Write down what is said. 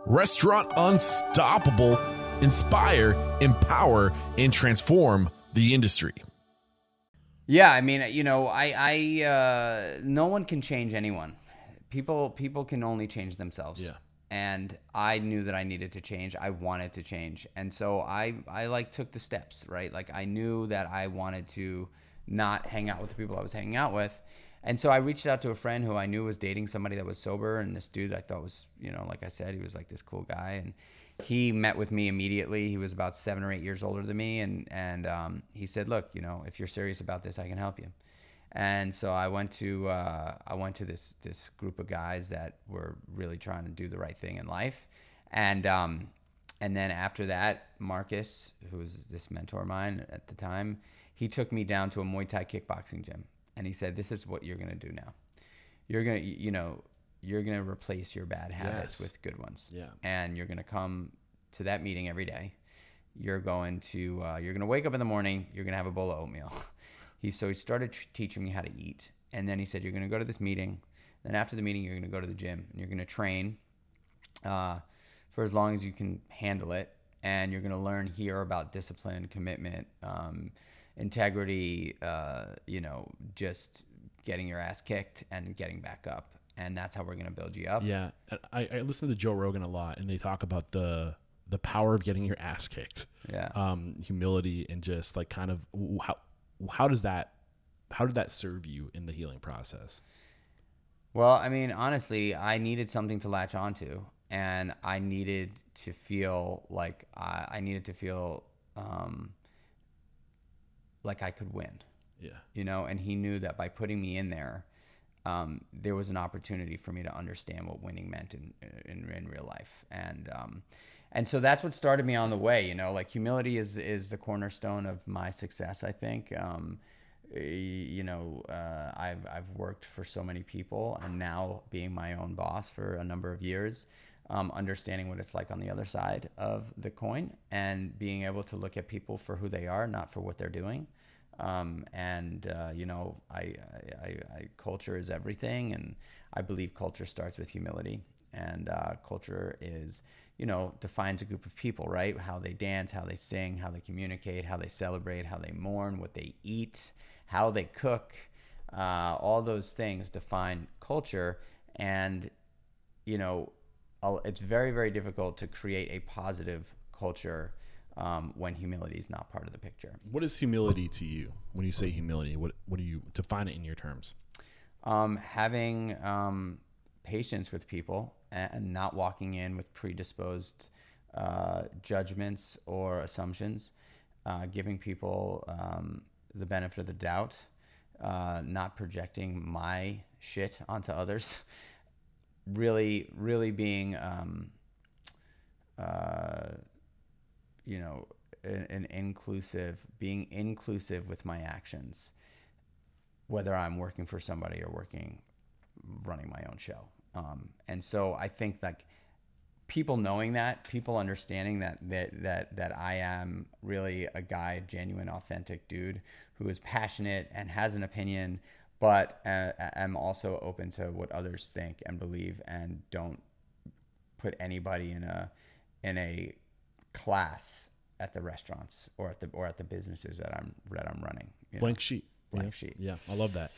Restaurant Unstoppable. Inspire, empower, and transform the industry. Yeah, I mean, you know, no one can change anyone. People can only change themselves. Yeah. And I knew that I needed to change. I wanted to change. And so I like took the steps, right? Like I knew that I wanted to not hang out with the people I was hanging out with. And so I reached out to a friend who I knew was dating somebody that was sober. And this dude I thought was, you know, like I said, he was like this cool guy. And he met with me immediately. He was about 7 or 8 years older than me. And he said, look, you know, if you're serious about this, I can help you. And so I went to this group of guys that were really trying to do the right thing in life. And then after that, Marcus, who was this mentor of mine at the time, he took me down to a Muay Thai kickboxing gym. And he said, this is what you're going to do now. You're going to replace your bad habits with good ones. Yeah. And you're going to come to that meeting every day. You're going to wake up in the morning. You're going to have a bowl of oatmeal. So he started teaching me how to eat. And then he said, you're going to go to this meeting. Then after the meeting, you're going to go to the gym. And you're going to train for as long as you can handle it. And you're going to learn here about discipline, commitment, integrity, just getting your ass kicked and getting back up. And that's how we're going to build you up. Yeah. I listen to Joe Rogan a lot, and they talk about the power of getting your ass kicked. Yeah. Humility, and just like kind of how did that serve you in the healing process? Well, I mean, honestly, I needed something to latch onto, and I needed to feel like like I could win. Yeah. You know, and he knew that by putting me in there, there was an opportunity for me to understand what winning meant in real life. And so that's what started me on the way, you know, like humility is the cornerstone of my success, I think. I've worked for so many people, and now being my own boss for a number of years, understanding what it's like on the other side of the coin, and being able to look at people for who they are, not for what they're doing. Culture is everything, and I believe culture starts with humility, and culture is, defines a group of people, right? How they dance, how they sing, how they communicate, how they celebrate, how they mourn, what they eat, how they cook, all those things define culture. And, it's very, very difficult to create a positive culture when humility is not part of the picture. What is humility to you? When you say humility, what do you define it in your terms? Having patience with people and not walking in with predisposed judgments or assumptions, giving people the benefit of the doubt, not projecting my shit onto others, really, really being being inclusive with my actions, whether I'm working for somebody or running my own show. And so I think like people knowing that, people understanding that I am really a guy, genuine, authentic dude who is passionate and has an opinion, but am also open to what others think and believe, and don't put anybody in a class at the restaurants or at the businesses that I'm running. Blank sheet. Blank sheet. Yeah, I love that.